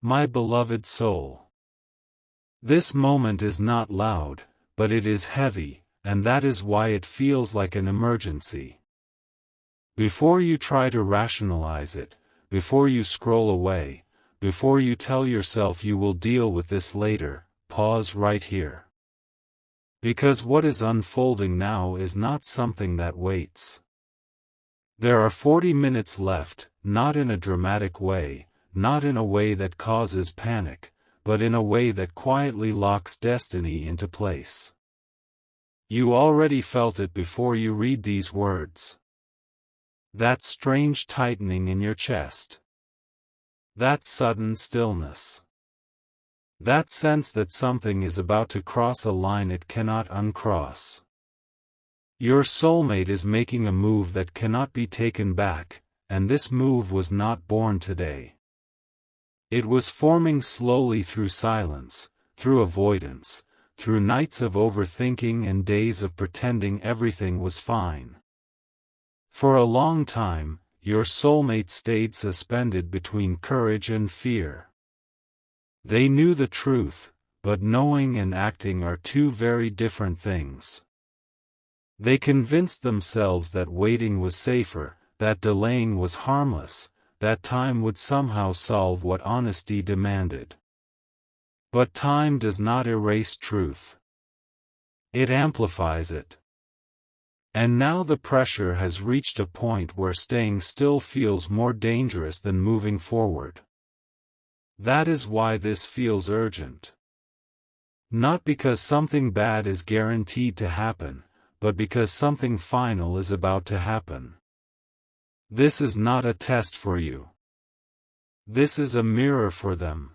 My beloved soul. This moment is not loud, but it is heavy, and that is why it feels like an emergency. Before you try to rationalize it, before you scroll away, before you tell yourself you will deal with this later, pause right here. Because what is unfolding now is not something that waits. There are 40 minutes left, not in a dramatic way, not in a way that causes panic, but in a way that quietly locks destiny into place. You already felt it before you read these words. That strange tightening in your chest. That sudden stillness. That sense that something is about to cross a line it cannot uncross. Your soulmate is making a move that cannot be taken back, and this move was not born today. It was forming slowly through silence, through avoidance, through nights of overthinking and days of pretending everything was fine. For a long time, your soulmate stayed suspended between courage and fear. They knew the truth, but knowing and acting are two very different things. They convinced themselves that waiting was safer, that delaying was harmless, that time would somehow solve what honesty demanded. But time does not erase truth. It amplifies it. And now the pressure has reached a point where staying still feels more dangerous than moving forward. That is why this feels urgent. Not because something bad is guaranteed to happen, but because something final is about to happen. This is not a test for you. This is a mirror for them.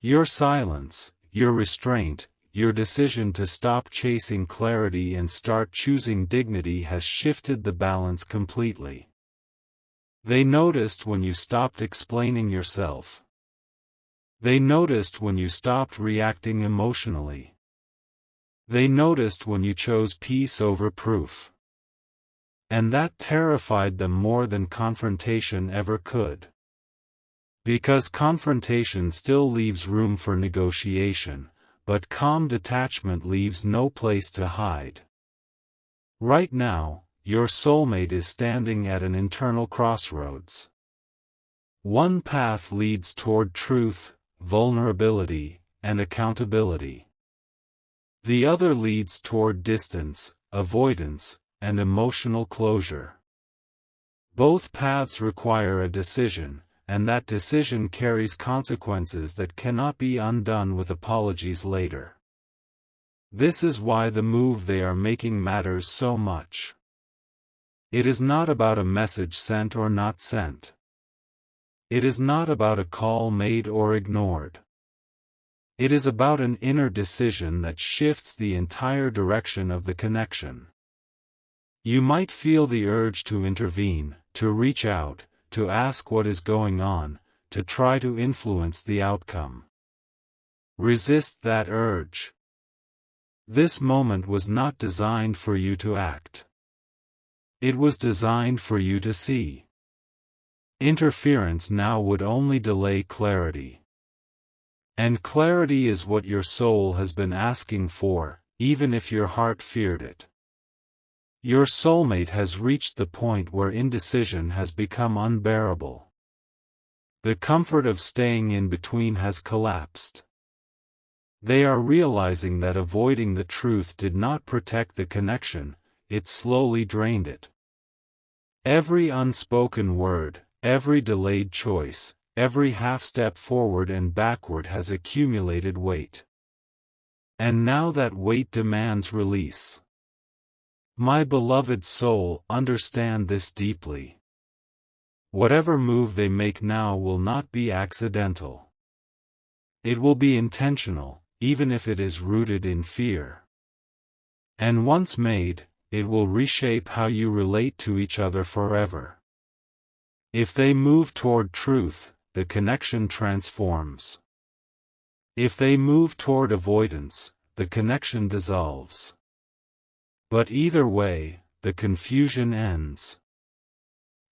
Your silence, your restraint, your decision to stop chasing clarity and start choosing dignity has shifted the balance completely. They noticed when you stopped explaining yourself. They noticed when you stopped reacting emotionally. They noticed when you chose peace over proof. And that terrified them more than confrontation ever could. Because confrontation still leaves room for negotiation, but calm detachment leaves no place to hide. Right now, your soulmate is standing at an internal crossroads. One path leads toward truth, vulnerability, and accountability. The other leads toward distance, avoidance, and emotional closure. Both paths require a decision, and that decision carries consequences that cannot be undone with apologies later. This is why the move they are making matters so much. It is not about a message sent or not sent. It is not about a call made or ignored. It is about an inner decision that shifts the entire direction of the connection. You might feel the urge to intervene, to reach out, to ask what is going on, to try to influence the outcome. Resist that urge. This moment was not designed for you to act. It was designed for you to see. Interference now would only delay clarity. And clarity is what your soul has been asking for, even if your heart feared it. Your soulmate has reached the point where indecision has become unbearable. The comfort of staying in between has collapsed. They are realizing that avoiding the truth did not protect the connection, it slowly drained it. Every unspoken word, every delayed choice, every half step forward and backward has accumulated weight. And now that weight demands release. My beloved soul, understand this deeply. Whatever move they make now will not be accidental. It will be intentional, even if it is rooted in fear. And once made, it will reshape how you relate to each other forever. If they move toward truth, the connection transforms. If they move toward avoidance, the connection dissolves. But either way, the confusion ends.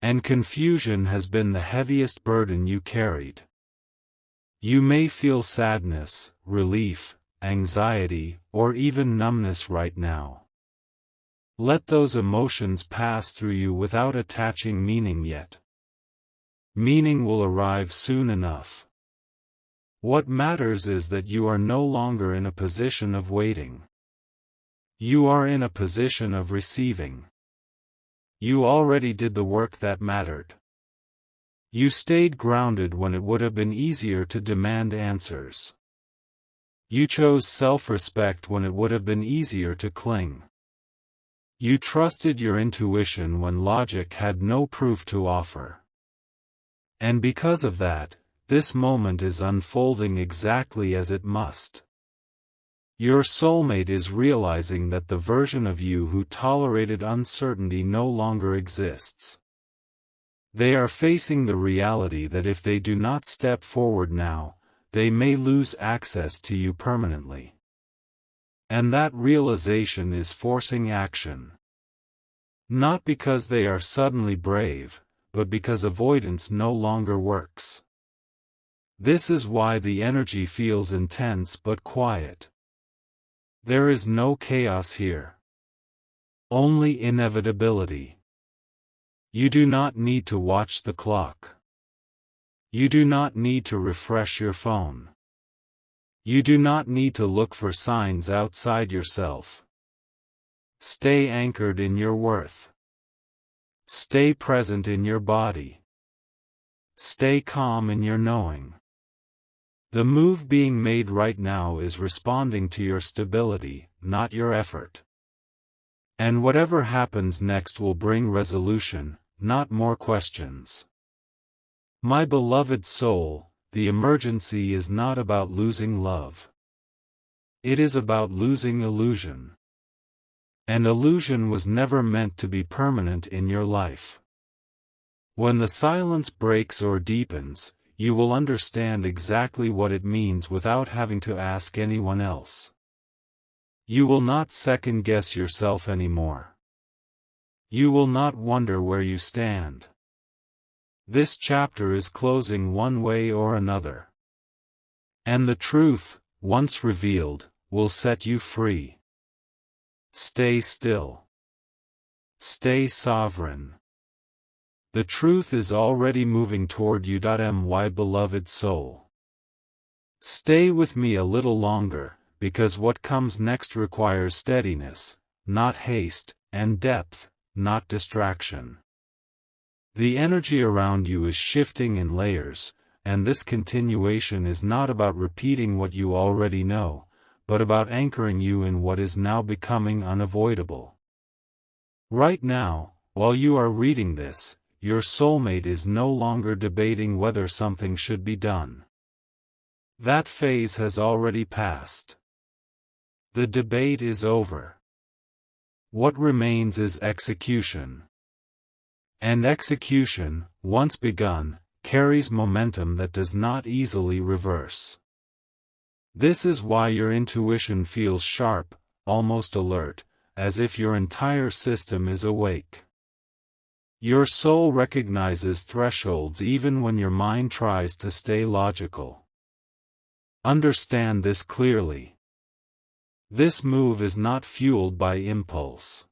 And confusion has been the heaviest burden you carried. You may feel sadness, relief, anxiety, or even numbness right now. Let those emotions pass through you without attaching meaning yet. Meaning will arrive soon enough. What matters is that you are no longer in a position of waiting. You are in a position of receiving. You already did the work that mattered. You stayed grounded when it would have been easier to demand answers. You chose self-respect when it would have been easier to cling. You trusted your intuition when logic had no proof to offer. And because of that, this moment is unfolding exactly as it must. Your soulmate is realizing that the version of you who tolerated uncertainty no longer exists. They are facing the reality that if they do not step forward now, they may lose access to you permanently. And that realization is forcing action. Not because they are suddenly brave, but because avoidance no longer works. This is why the energy feels intense but quiet. There is no chaos here. Only inevitability. You do not need to watch the clock. You do not need to refresh your phone. You do not need to look for signs outside yourself. Stay anchored in your worth. Stay present in your body. Stay calm in your knowing. The move being made right now is responding to your stability, not your effort. And whatever happens next will bring resolution, not more questions. My beloved soul, the emergency is not about losing love. It is about losing illusion. And illusion was never meant to be permanent in your life. When the silence breaks or deepens, you will understand exactly what it means without having to ask anyone else. You will not second-guess yourself anymore. You will not wonder where you stand. This chapter is closing one way or another. And the truth, once revealed, will set you free. Stay still. Stay sovereign. The truth is already moving toward you. My beloved soul. Stay with me a little longer, because what comes next requires steadiness, not haste, and depth, not distraction. The energy around you is shifting in layers, and this continuation is not about repeating what you already know, but about anchoring you in what is now becoming unavoidable. Right now, while you are reading this, your soulmate is no longer debating whether something should be done. That phase has already passed. The debate is over. What remains is execution. And execution, once begun, carries momentum that does not easily reverse. This is why your intuition feels sharp, almost alert, as if your entire system is awake. Your soul recognizes thresholds even when your mind tries to stay logical. Understand this clearly. This move is not fueled by impulse.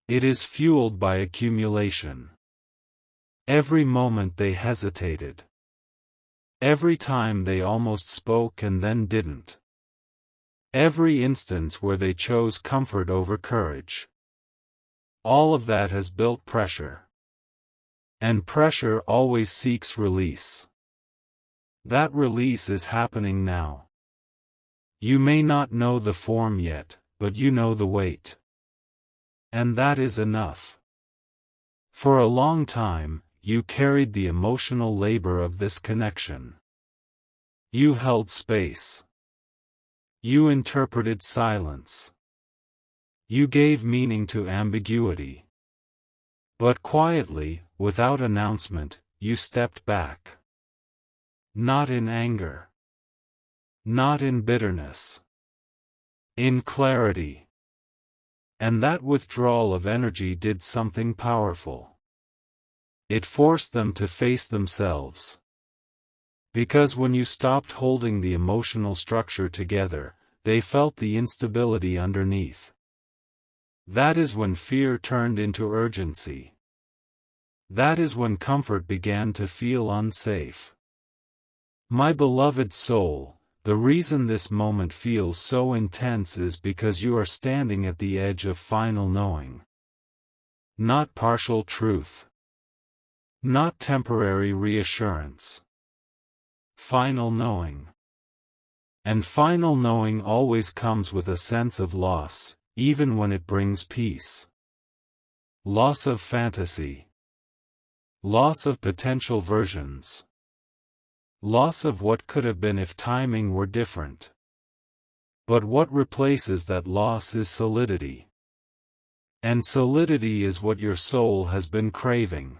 It is fueled by accumulation. Every moment they hesitated. Every time they almost spoke and then didn't. Every instance where they chose comfort over courage. All of that has built pressure. And pressure always seeks release. That release is happening now. You may not know the form yet, but you know the weight. And that is enough. For a long time, you carried the emotional labor of this connection. You held space. You interpreted silence. You gave meaning to ambiguity. But quietly, without announcement, you stepped back. Not in anger. Not in bitterness. In clarity. And that withdrawal of energy did something powerful. It forced them to face themselves. Because when you stopped holding the emotional structure together, they felt the instability underneath. That is when fear turned into urgency. That is when comfort began to feel unsafe. My beloved soul, the reason this moment feels so intense is because you are standing at the edge of final knowing. Not partial truth. Not temporary reassurance. Final knowing. And final knowing always comes with a sense of loss, even when it brings peace. Loss of fantasy. Loss of potential versions. Loss of what could have been if timing were different. But what replaces that loss is solidity. And solidity is what your soul has been craving.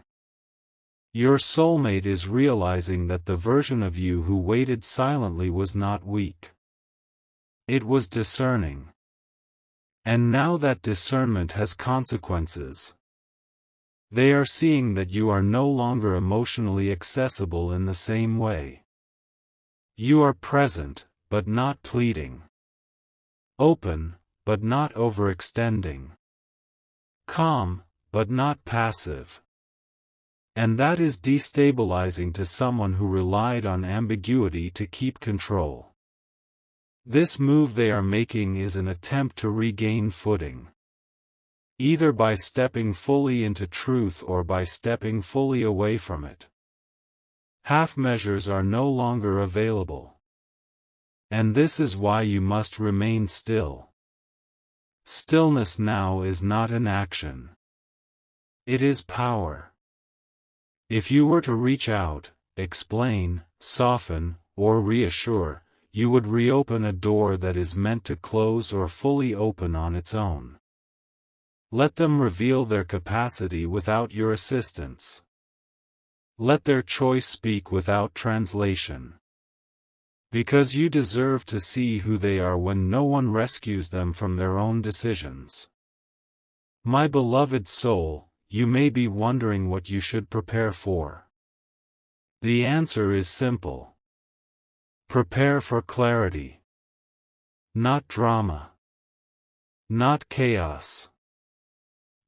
Your soulmate is realizing that the version of you who waited silently was not weak. It was discerning. And now that discernment has consequences. They are seeing that you are no longer emotionally accessible in the same way. You are present, but not pleading. Open, but not overextending. Calm, but not passive. And that is destabilizing to someone who relied on ambiguity to keep control. This move they are making is an attempt to regain footing. Either by stepping fully into truth or by stepping fully away from it. Half measures are no longer available. And this is why you must remain still. Stillness now is not an action. It is power. If you were to reach out, explain, soften, or reassure, you would reopen a door that is meant to close or fully open on its own. Let them reveal their capacity without your assistance. Let their choice speak without translation. Because you deserve to see who they are when no one rescues them from their own decisions. My beloved soul, you may be wondering what you should prepare for. The answer is simple. Prepare for clarity. Not drama. Not chaos.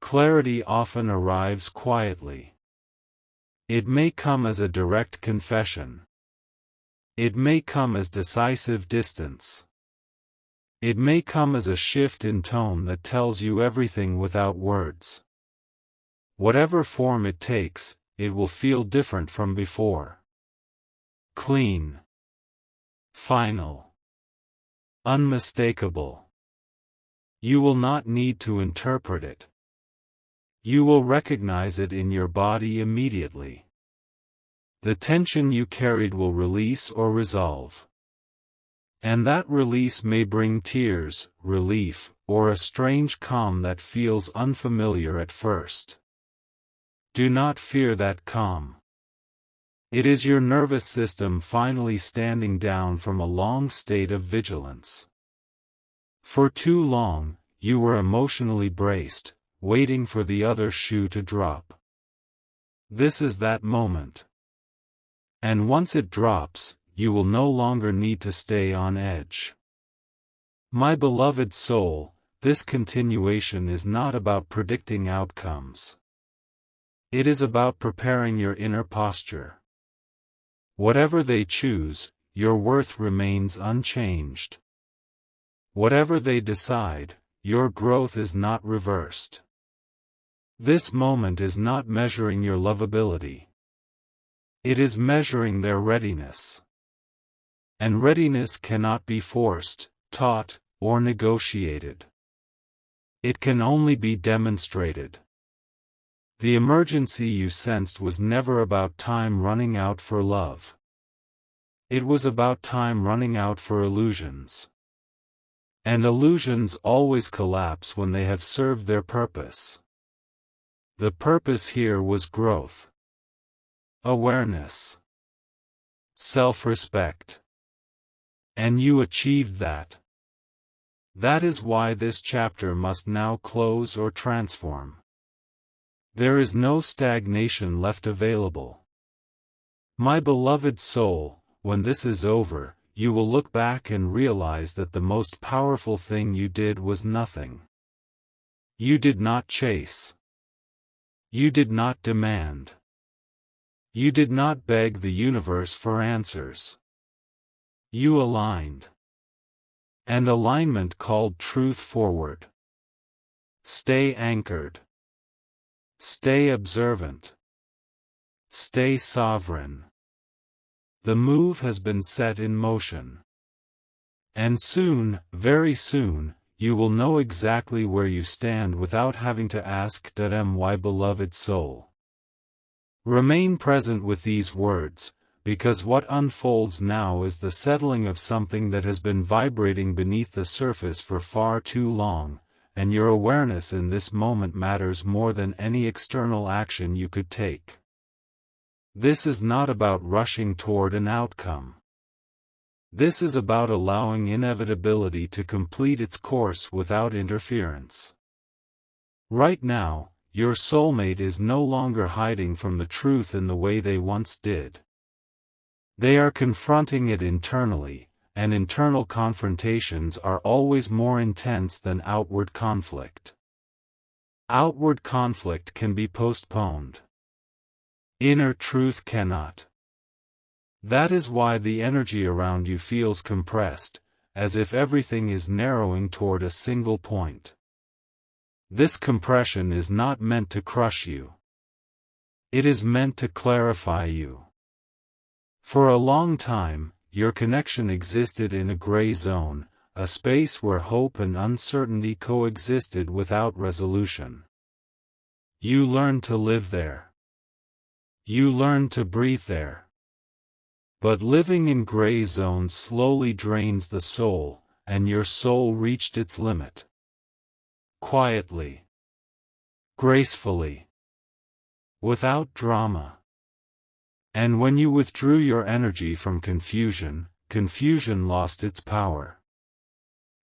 Clarity often arrives quietly. It may come as a direct confession. It may come as decisive distance. It may come as a shift in tone that tells you everything without words. Whatever form it takes, it will feel different from before. Clean. Final. Unmistakable. You will not need to interpret it. You will recognize it in your body immediately. The tension you carried will release or resolve. And that release may bring tears, relief, or a strange calm that feels unfamiliar at first. Do not fear that calm. It is your nervous system finally standing down from a long state of vigilance. For too long, you were emotionally braced, waiting for the other shoe to drop. This is that moment. And once it drops, you will no longer need to stay on edge. My beloved soul, this continuation is not about predicting outcomes. It is about preparing your inner posture. Whatever they choose, your worth remains unchanged. Whatever they decide, your growth is not reversed. This moment is not measuring your lovability. It is measuring their readiness. And readiness cannot be forced, taught, or negotiated. It can only be demonstrated. The emergency you sensed was never about time running out for love. It was about time running out for illusions. And illusions always collapse when they have served their purpose. The purpose here was growth. Awareness. Self-respect. And you achieved that. That is why this chapter must now close or transform. There is no stagnation left available. My beloved soul, when this is over, you will look back and realize that the most powerful thing you did was nothing. You did not chase. You did not demand. You did not beg the universe for answers. You aligned. And alignment called truth forward. Stay anchored. Stay observant. Stay sovereign. The move has been set in motion. And soon, very soon, you will know exactly where you stand without having to ask my beloved soul. Remain present with these words, because what unfolds now is the settling of something that has been vibrating beneath the surface for far too long, and your awareness in this moment matters more than any external action you could take. This is not about rushing toward an outcome. This is about allowing inevitability to complete its course without interference. Right now, your soulmate is no longer hiding from the truth in the way they once did. They are confronting it internally, and internal confrontations are always more intense than outward conflict. Outward conflict can be postponed. Inner truth cannot. That is why the energy around you feels compressed, as if everything is narrowing toward a single point. This compression is not meant to crush you. It is meant to clarify you. For a long time, your connection existed in a gray zone, a space where hope and uncertainty coexisted without resolution. You learned to live there. You learned to breathe there. But living in gray zones slowly drains the soul, and your soul reached its limit. Quietly. Gracefully. Without drama. And when you withdrew your energy from confusion, confusion lost its power.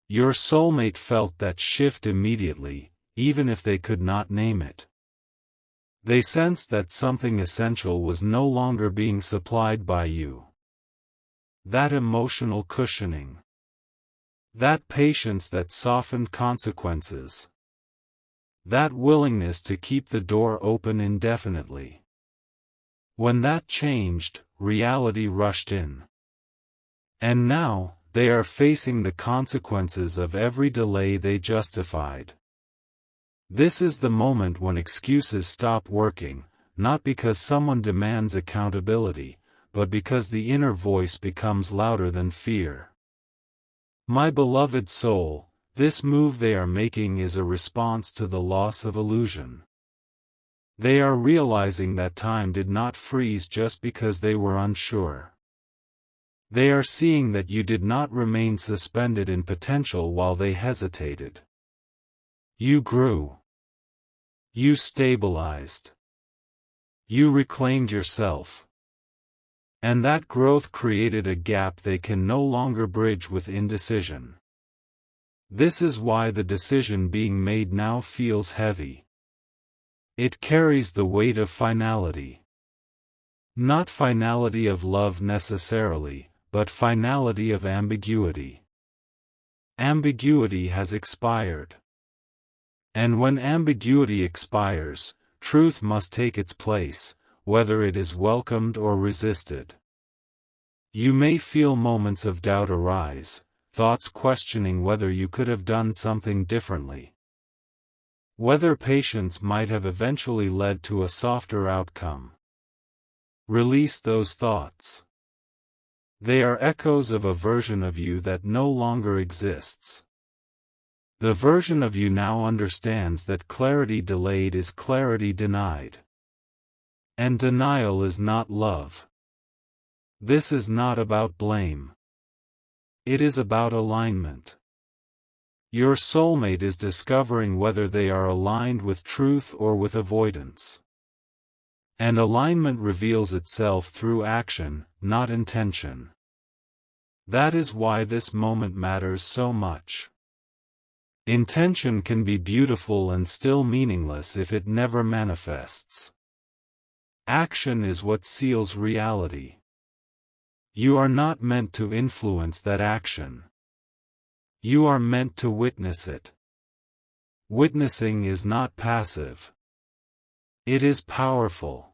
Your soulmate felt that shift immediately, even if they could not name it. They sensed that something essential was no longer being supplied by you. That emotional cushioning. That patience that softened consequences. That willingness to keep the door open indefinitely. When that changed, reality rushed in. And now, they are facing the consequences of every delay they justified. This is the moment when excuses stop working, not because someone demands accountability, but because the inner voice becomes louder than fear. My beloved soul, this move they are making is a response to the loss of illusion. They are realizing that time did not freeze just because they were unsure. They are seeing that you did not remain suspended in potential while they hesitated. You grew. You stabilized. You reclaimed yourself. And that growth created a gap they can no longer bridge with indecision. This is why the decision being made now feels heavy. It carries the weight of finality. Not finality of love necessarily, but finality of ambiguity. Ambiguity has expired. And when ambiguity expires, truth must take its place, whether it is welcomed or resisted. You may feel moments of doubt arise, thoughts questioning whether you could have done something differently. Whether patience might have eventually led to a softer outcome. Release those thoughts. They are echoes of a version of you that no longer exists. The version of you now understands that clarity delayed is clarity denied. And denial is not love. This is not about blame. It is about alignment. Your soulmate is discovering whether they are aligned with truth or with avoidance. And alignment reveals itself through action, not intention. That is why this moment matters so much. Intention can be beautiful and still meaningless if it never manifests. Action is what seals reality. You are not meant to influence that action. You are meant to witness it. Witnessing is not passive. It is powerful.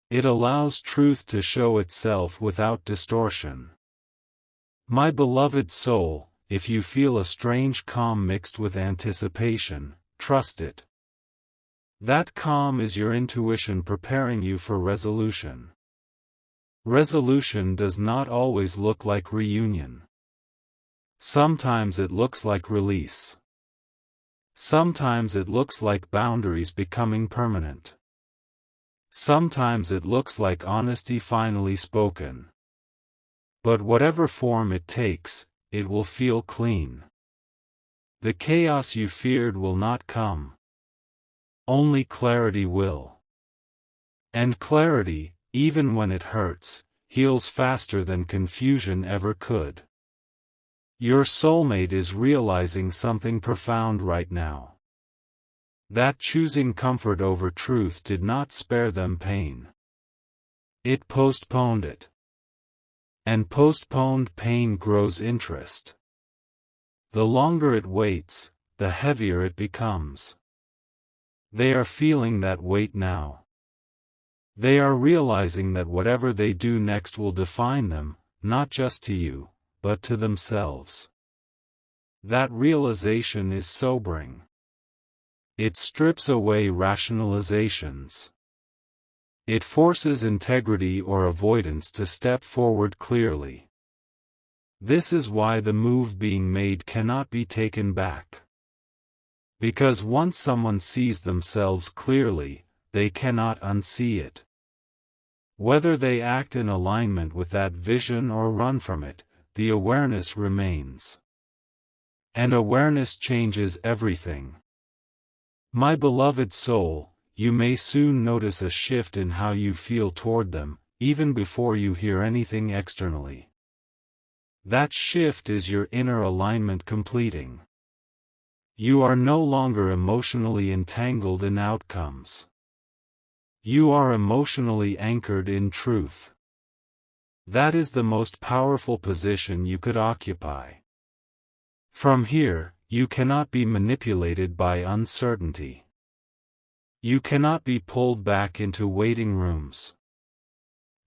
It allows truth to show itself without distortion. My beloved soul, if you feel a strange calm mixed with anticipation, trust it. That calm is your intuition preparing you for resolution. Resolution does not always look like reunion. Sometimes it looks like release. Sometimes it looks like boundaries becoming permanent. Sometimes it looks like honesty finally spoken. But whatever form it takes, it will feel clean. The chaos you feared will not come. Only clarity will. And clarity, even when it hurts, heals faster than confusion ever could. Your soulmate is realizing something profound right now. That choosing comfort over truth did not spare them pain. It postponed it. And postponed pain grows interest. The longer it waits, the heavier it becomes. They are feeling that weight now. They are realizing that whatever they do next will define them, not just to you, but to themselves. That realization is sobering. It strips away rationalizations. It forces integrity or avoidance to step forward clearly. This is why the move being made cannot be taken back. Because once someone sees themselves clearly, they cannot unsee it. Whether they act in alignment with that vision or run from it, the awareness remains. And awareness changes everything. My beloved soul, you may soon notice a shift in how you feel toward them, even before you hear anything externally. That shift is your inner alignment completing. You are no longer emotionally entangled in outcomes. You are emotionally anchored in truth. That is the most powerful position you could occupy. From here, you cannot be manipulated by uncertainty. You cannot be pulled back into waiting rooms.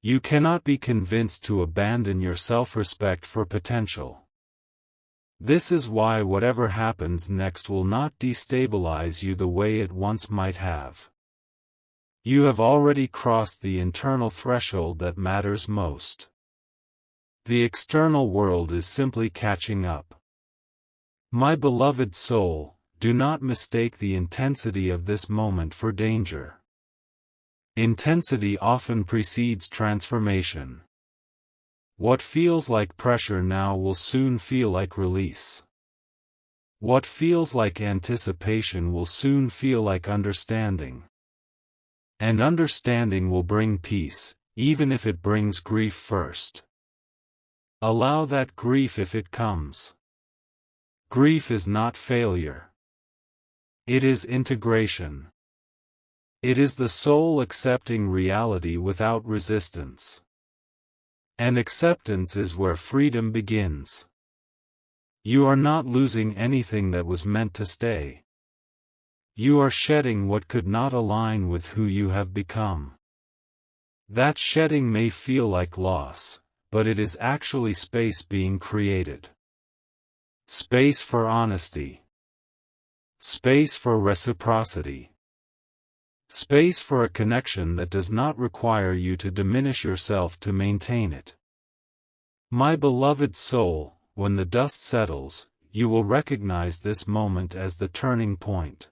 You cannot be convinced to abandon your self-respect for potential. This is why whatever happens next will not destabilize you the way it once might have. You have already crossed the internal threshold that matters most. The external world is simply catching up. My beloved soul, do not mistake the intensity of this moment for danger. Intensity often precedes transformation. What feels like pressure now will soon feel like release. What feels like anticipation will soon feel like understanding. And understanding will bring peace, even if it brings grief first. Allow that grief if it comes. Grief is not failure. It is integration. It is the soul accepting reality without resistance. And acceptance is where freedom begins. You are not losing anything that was meant to stay. You are shedding what could not align with who you have become. That shedding may feel like loss, but it is actually space being created. Space for honesty. Space for reciprocity. Space for a connection that does not require you to diminish yourself to maintain it. My beloved soul, when the dust settles, you will recognize this moment as the turning point.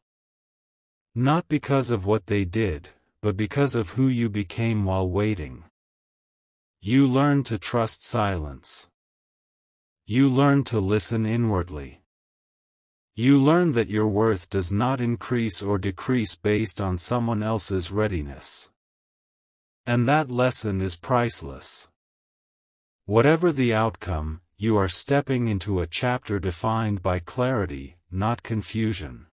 Not because of what they did, but because of who you became while waiting. You learn to trust silence. You learn to listen inwardly. You learn that your worth does not increase or decrease based on someone else's readiness. And that lesson is priceless. Whatever the outcome, you are stepping into a chapter defined by clarity, not confusion.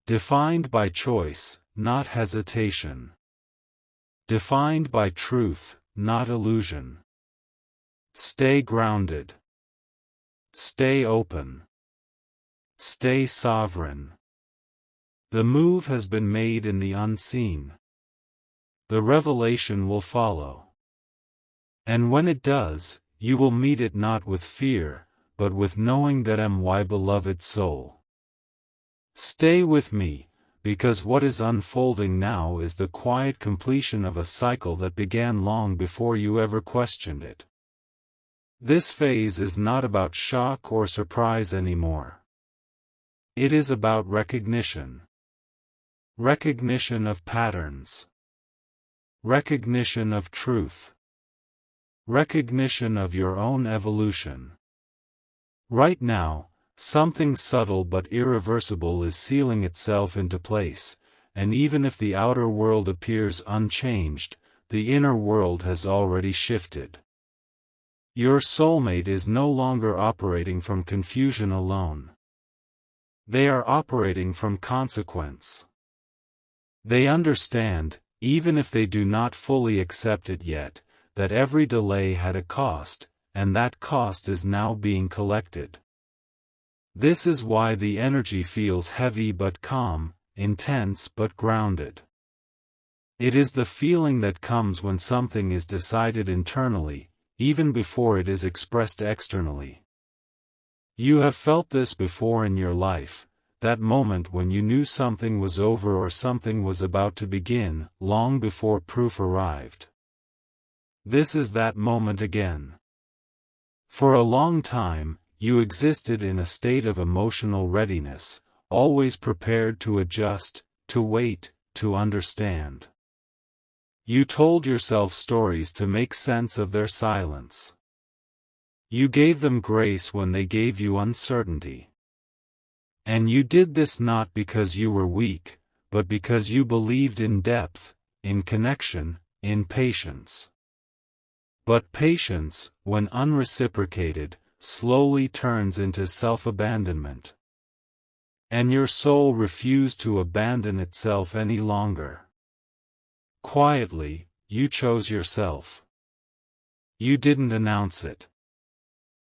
Defined by choice, not hesitation. Defined by truth, not illusion. Stay grounded. Stay open. Stay sovereign. The move has been made in the unseen. The revelation will follow. And when it does, you will meet it not with fear, but with knowing that my beloved soul. Stay with me, because what is unfolding now is the quiet completion of a cycle that began long before you ever questioned it. This phase is not about shock or surprise anymore. It is about recognition. Recognition of patterns. Recognition of truth. Recognition of your own evolution. Right now, something subtle but irreversible is sealing itself into place, and even if the outer world appears unchanged, the inner world has already shifted. Your soulmate is no longer operating from confusion alone. They are operating from consequence. They understand, even if they do not fully accept it yet, that every delay had a cost, and that cost is now being collected. This is why the energy feels heavy but calm, intense but grounded. It is the feeling that comes when something is decided internally, even before it is expressed externally. You have felt this before in your life, that moment when you knew something was over or something was about to begin, long before proof arrived. This is that moment again. For a long time, you existed in a state of emotional readiness, always prepared to adjust, to wait, to understand. You told yourself stories to make sense of their silence. You gave them grace when they gave you uncertainty. And you did this not because you were weak, but because you believed in depth, in connection, in patience. But patience, when unreciprocated, slowly turns into self-abandonment. And your soul refused to abandon itself any longer. Quietly, you chose yourself. You didn't announce it.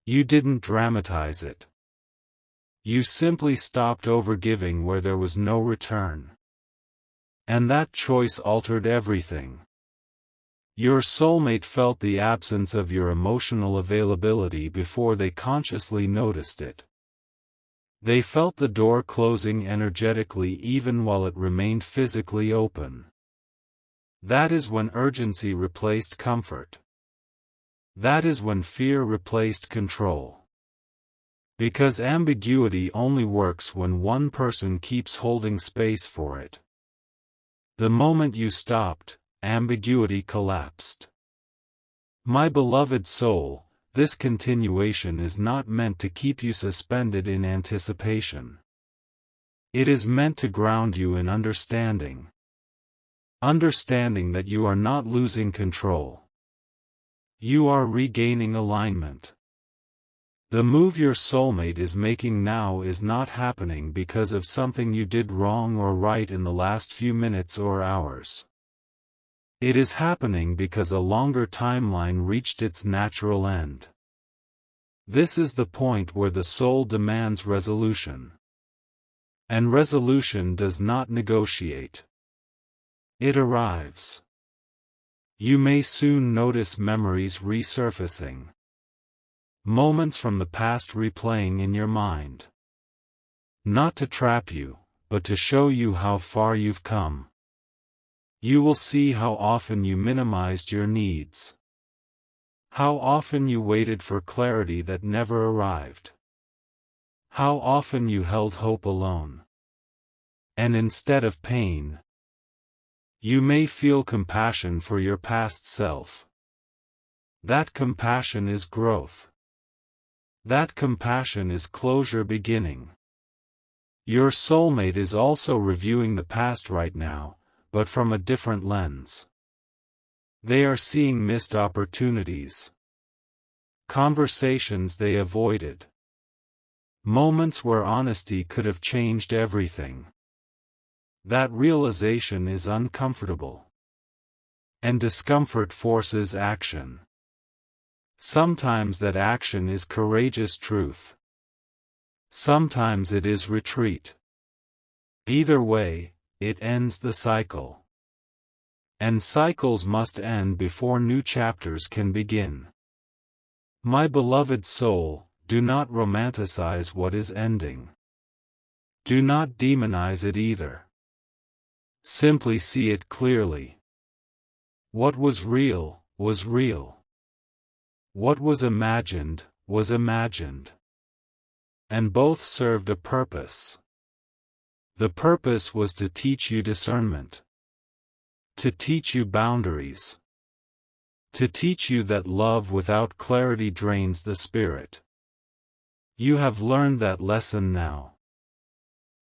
You didn't dramatize it. You simply stopped overgiving where there was no return. And that choice altered everything. Your soulmate felt the absence of your emotional availability before they consciously noticed it. They felt the door closing energetically even while it remained physically open. That is when urgency replaced comfort. That is when fear replaced control. Because ambiguity only works when one person keeps holding space for it. The moment you stopped, ambiguity collapsed. My beloved soul, this continuation is not meant to keep you suspended in anticipation. It is meant to ground you in understanding. Understanding that you are not losing control. You are regaining alignment. The move your soulmate is making now is not happening because of something you did wrong or right in the last few minutes or hours. It is happening because a longer timeline reached its natural end. This is the point where the soul demands resolution. And resolution does not negotiate. It arrives. You may soon notice memories resurfacing. Moments from the past replaying in your mind. Not to trap you, but to show you how far you've come. You will see how often you minimized your needs. How often you waited for clarity that never arrived. How often you held hope alone. And instead of pain, you may feel compassion for your past self. That compassion is growth. That compassion is closure beginning. Your soulmate is also reviewing the past right now, but from a different lens. They are seeing missed opportunities. Conversations they avoided. Moments where honesty could have changed everything. That realization is uncomfortable. And discomfort forces action. Sometimes that action is courageous truth. Sometimes it is retreat. Either way, it ends the cycle. And cycles must end before new chapters can begin. My beloved soul, do not romanticize what is ending. Do not demonize it either. Simply see it clearly. What was real, was real. What was imagined, was imagined. And both served a purpose. The purpose was to teach you discernment. To teach you boundaries. To teach you that love without clarity drains the spirit. You have learned that lesson now.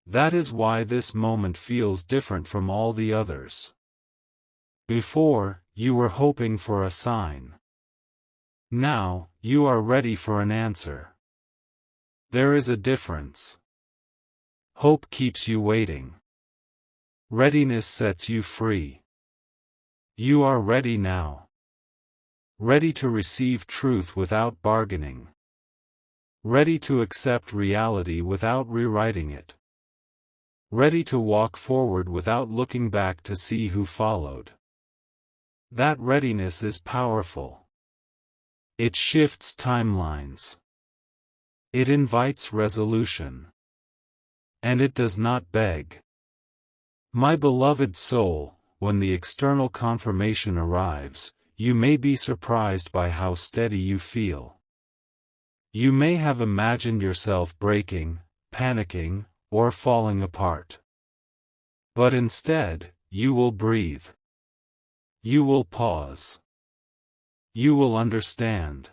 That is why this moment feels different from all the others. Before, you were hoping for a sign. Now, you are ready for an answer. There is a difference. Hope keeps you waiting. Readiness sets you free. You are ready now. Ready to receive truth without bargaining. Ready to accept reality without rewriting it. Ready to walk forward without looking back to see who followed. That readiness is powerful. It shifts timelines. It invites resolution. And it does not beg. My beloved soul, when the external confirmation arrives, you may be surprised by how steady you feel. You may have imagined yourself breaking, panicking, or falling apart. But instead, you will breathe. You will pause. You will understand.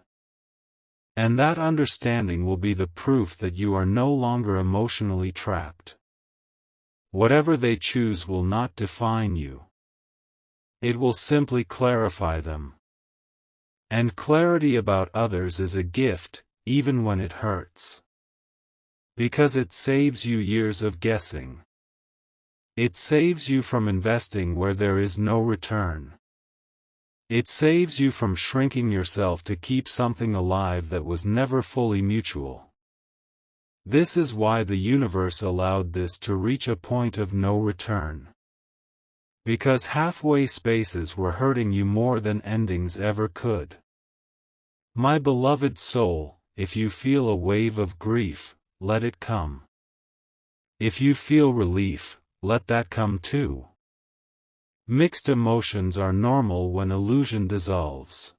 And that understanding will be the proof that you are no longer emotionally trapped. Whatever they choose will not define you. It will simply clarify them. And clarity about others is a gift, even when it hurts. Because it saves you years of guessing. It saves you from investing where there is no return. It saves you from shrinking yourself to keep something alive that was never fully mutual. This is why the universe allowed this to reach a point of no return. Because halfway spaces were hurting you more than endings ever could. My beloved soul, if you feel a wave of grief, let it come. If you feel relief, let that come too. Mixed emotions are normal when illusion dissolves.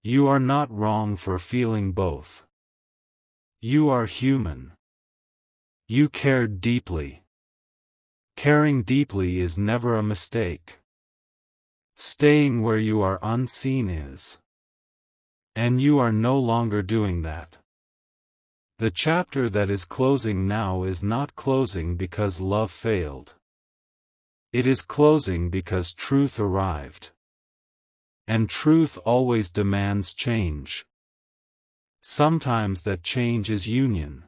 You are not wrong for feeling both. You are human. You cared deeply. Caring deeply is never a mistake. Staying where you are unseen is. And you are no longer doing that. The chapter that is closing now is not closing because love failed. It is closing because truth arrived. And truth always demands change. Sometimes that change is union.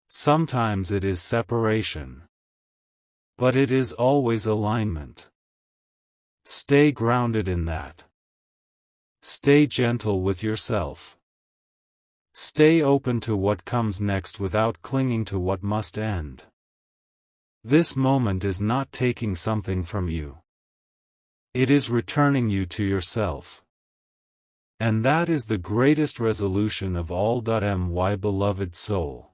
Sometimes it is separation. But it is always alignment. Stay grounded in that. Stay gentle with yourself. Stay open to what comes next without clinging to what must end. This moment is not taking something from you. It is returning you to yourself. And that is the greatest resolution of all. My beloved soul.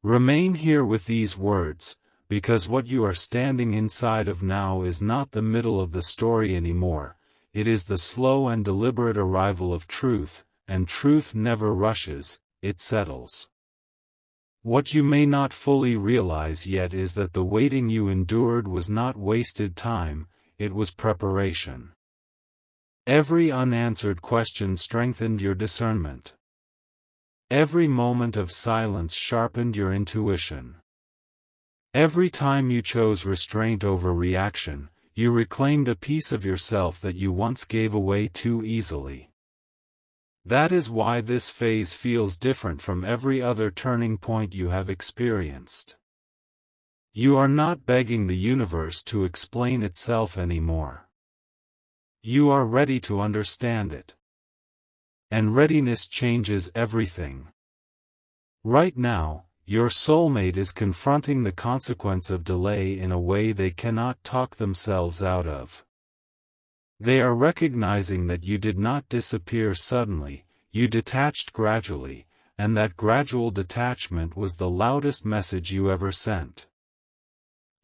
Remain here with these words, because what you are standing inside of now is not the middle of the story anymore, it is the slow and deliberate arrival of truth, and truth never rushes, it settles. What you may not fully realize yet is that the waiting you endured was not wasted time, it was preparation. Every unanswered question strengthened your discernment. Every moment of silence sharpened your intuition. Every time you chose restraint over reaction, you reclaimed a piece of yourself that you once gave away too easily. That is why this phase feels different from every other turning point you have experienced. You are not begging the universe to explain itself anymore. You are ready to understand it. And readiness changes everything. Right now, your soulmate is confronting the consequence of delay in a way they cannot talk themselves out of. They are recognizing that you did not disappear suddenly, you detached gradually, and that gradual detachment was the loudest message you ever sent.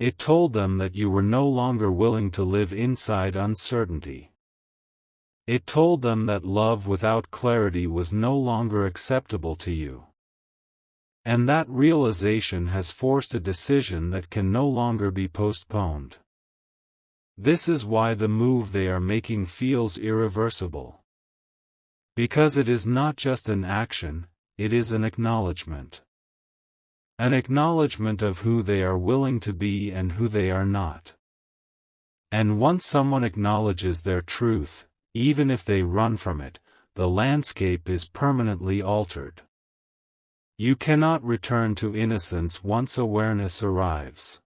It told them that you were no longer willing to live inside uncertainty. It told them that love without clarity was no longer acceptable to you. And that realization has forced a decision that can no longer be postponed. This is why the move they are making feels irreversible. Because it is not just an action, it is an acknowledgement. An acknowledgement of who they are willing to be and who they are not. And once someone acknowledges their truth, even if they run from it, the landscape is permanently altered. You cannot return to innocence once awareness arrives.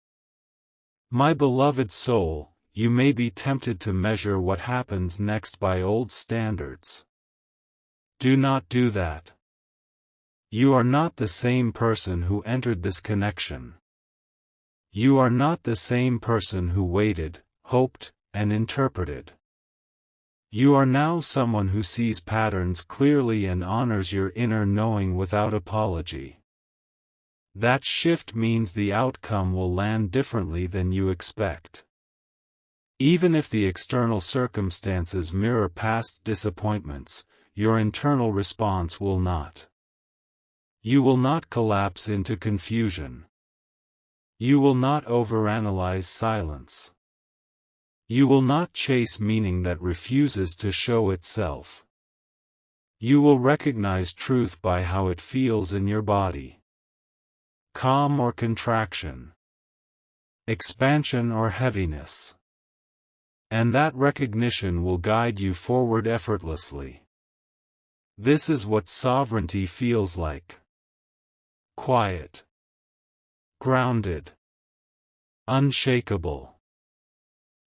My beloved soul, you may be tempted to measure what happens next by old standards. Do not do that. You are not the same person who entered this connection. You are not the same person who waited, hoped, and interpreted. You are now someone who sees patterns clearly and honors your inner knowing without apology. That shift means the outcome will land differently than you expect. Even if the external circumstances mirror past disappointments, your internal response will not. You will not collapse into confusion. You will not overanalyze silence. You will not chase meaning that refuses to show itself. You will recognize truth by how it feels in your body. Calm or contraction. Expansion or heaviness. And that recognition will guide you forward effortlessly. This is what sovereignty feels like. Quiet. Grounded. Unshakable.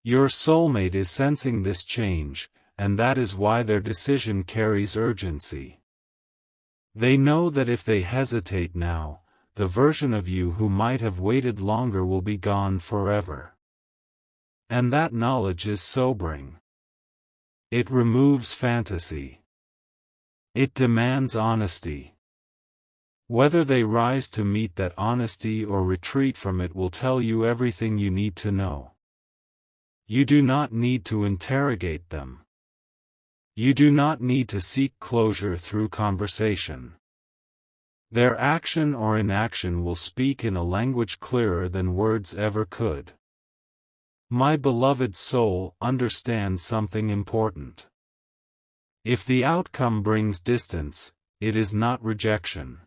Your soulmate is sensing this change, and that is why their decision carries urgency. They know that if they hesitate now, the version of you who might have waited longer will be gone forever. And that knowledge is sobering. It removes fantasy. It demands honesty. Whether they rise to meet that honesty or retreat from it will tell you everything you need to know. You do not need to interrogate them. You do not need to seek closure through conversation. Their action or inaction will speak in a language clearer than words ever could. My beloved soul, understand something important. If the outcome brings distance, it is not rejection.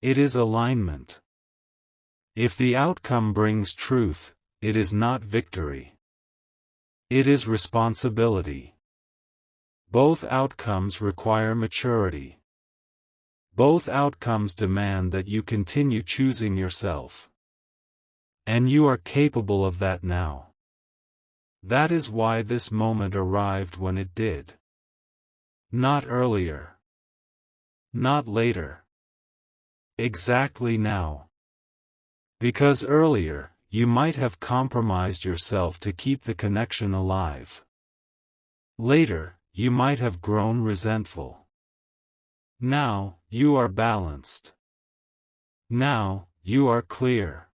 It is alignment. If the outcome brings truth, it is not victory. It is responsibility. Both outcomes require maturity. Both outcomes demand that you continue choosing yourself. And you are capable of that now. That is why this moment arrived when it did. Not earlier. Not later. Exactly now. Because earlier, you might have compromised yourself to keep the connection alive. Later, you might have grown resentful. Now, you are balanced. Now, you are clear.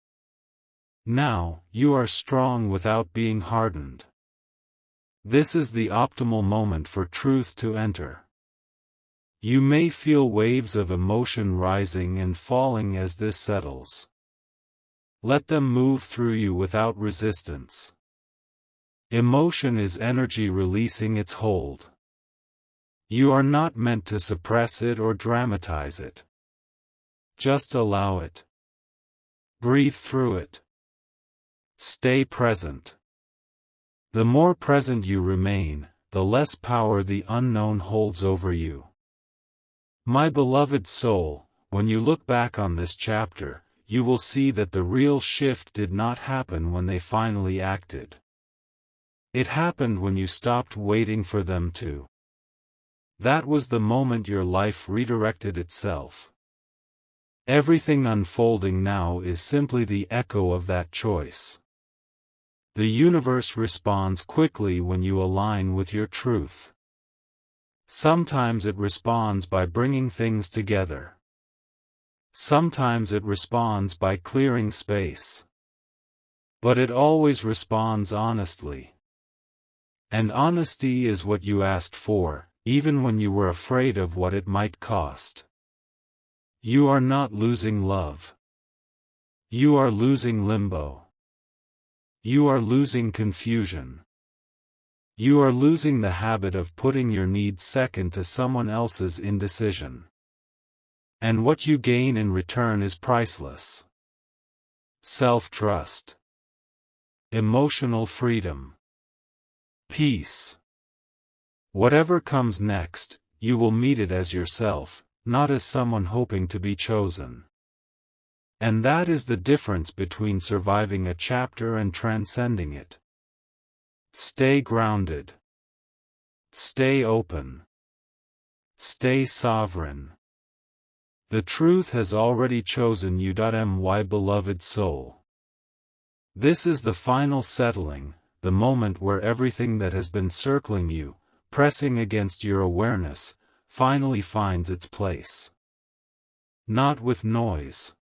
Now, you are strong without being hardened. This is the optimal moment for truth to enter. You may feel waves of emotion rising and falling as this settles. Let them move through you without resistance. Emotion is energy releasing its hold. You are not meant to suppress it or dramatize it. Just allow it. Breathe through it. Stay present. The more present you remain, the less power the unknown holds over you. My beloved soul, when you look back on this chapter, you will see that the real shift did not happen when they finally acted. It happened when you stopped waiting for them to. That was the moment your life redirected itself. Everything unfolding now is simply the echo of that choice. The universe responds quickly when you align with your truth. Sometimes it responds by bringing things together. Sometimes it responds by clearing space. But it always responds honestly. And honesty is what you asked for, even when you were afraid of what it might cost. You are not losing love. You are losing limbo. You are losing confusion. You are losing the habit of putting your needs second to someone else's indecision. And what you gain in return is priceless. Self-trust. Emotional freedom. Peace. Whatever comes next, you will meet it as yourself, not as someone hoping to be chosen. And that is the difference between surviving a chapter and transcending it. Stay grounded. Stay open. Stay sovereign. The truth has already chosen you. My beloved soul. This is the final settling, the moment where everything that has been circling you, pressing against your awareness, finally finds its place. Not with noise.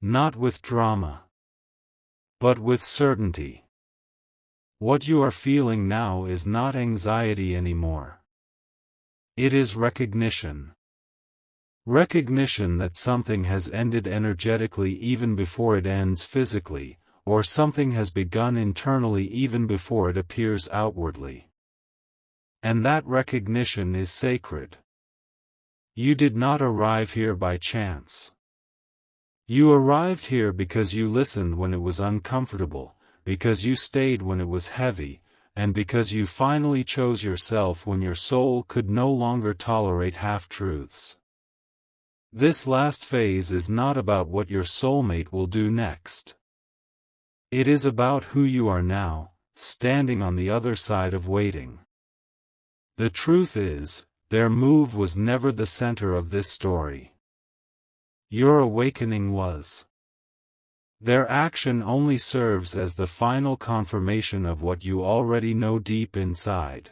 Not with drama. But with certainty. What you are feeling now is not anxiety anymore. It is recognition. Recognition that something has ended energetically even before it ends physically, or something has begun internally even before it appears outwardly. And that recognition is sacred. You did not arrive here by chance. You arrived here because you listened when it was uncomfortable, because you stayed when it was heavy, and because you finally chose yourself when your soul could no longer tolerate half-truths. This last phase is not about what your soulmate will do next. It is about who you are now, standing on the other side of waiting. The truth is, their move was never the center of this story. Your awakening was. Their action only serves as the final confirmation of what you already know deep inside.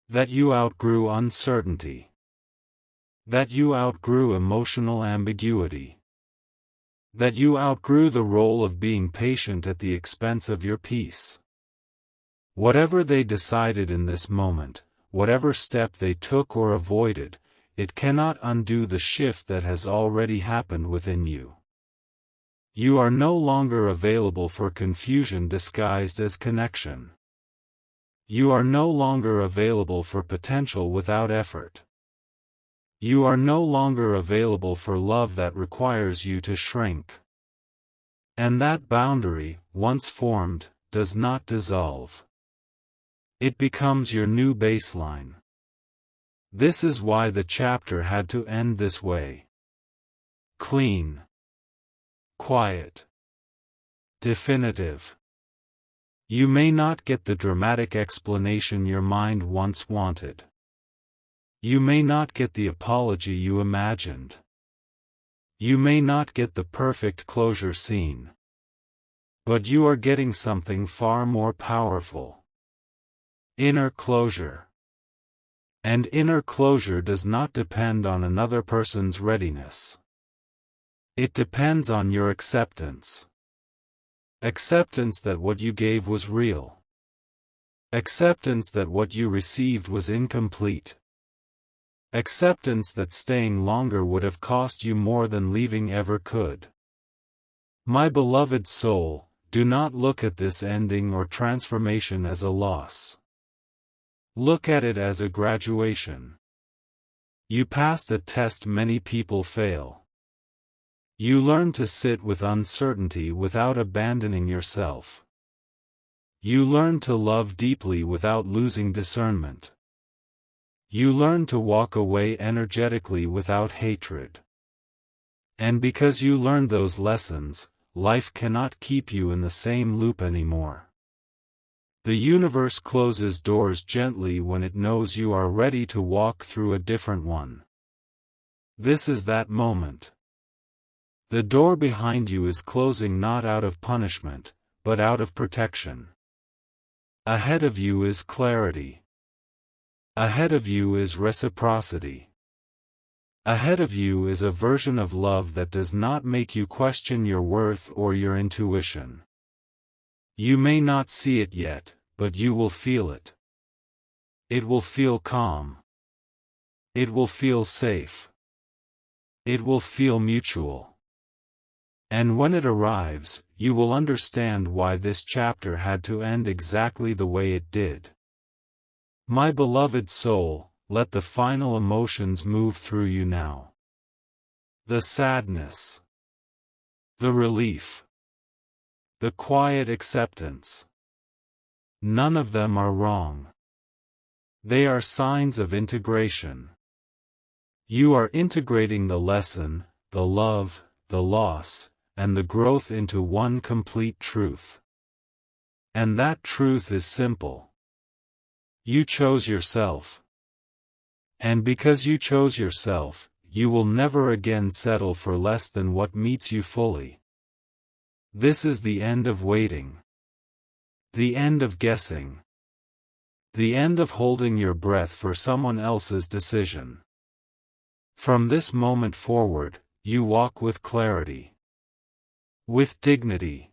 That you outgrew uncertainty. That you outgrew emotional ambiguity. That you outgrew the role of being patient at the expense of your peace. Whatever they decided in this moment, whatever step they took or avoided, it cannot undo the shift that has already happened within you. You are no longer available for confusion disguised as connection. You are no longer available for potential without effort. You are no longer available for love that requires you to shrink. And that boundary, once formed, does not dissolve. It becomes your new baseline. This is why the chapter had to end this way. Clean. Quiet. Definitive. You may not get the dramatic explanation your mind once wanted. You may not get the apology you imagined. You may not get the perfect closure scene. But you are getting something far more powerful. Inner closure. And inner closure does not depend on another person's readiness. It depends on your acceptance. Acceptance that what you gave was real. Acceptance that what you received was incomplete. Acceptance that staying longer would have cost you more than leaving ever could. My beloved soul, do not look at this ending or transformation as a loss. Look at it as a graduation. You passed a test many people fail. You learned to sit with uncertainty without abandoning yourself. You learned to love deeply without losing discernment. You learn to walk away energetically without hatred. And because you learned those lessons, life cannot keep you in the same loop anymore. The universe closes doors gently when it knows you are ready to walk through a different one. This is that moment. The door behind you is closing not out of punishment, but out of protection. Ahead of you is clarity. Ahead of you is reciprocity. Ahead of you is a version of love that does not make you question your worth or your intuition. You may not see it yet, but you will feel it. It will feel calm. It will feel safe. It will feel mutual. And when it arrives, you will understand why this chapter had to end exactly the way it did. My beloved soul, let the final emotions move through you now. The sadness. The relief. The quiet acceptance. None of them are wrong. They are signs of integration. You are integrating the lesson, the love, the loss, and the growth into one complete truth. And that truth is simple. You chose yourself. And because you chose yourself, you will never again settle for less than what meets you fully. This is the end of waiting. The end of guessing. The end of holding your breath for someone else's decision. From this moment forward, you walk with clarity. With dignity.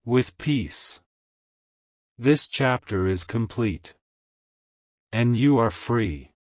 With peace. This chapter is complete. And you are free.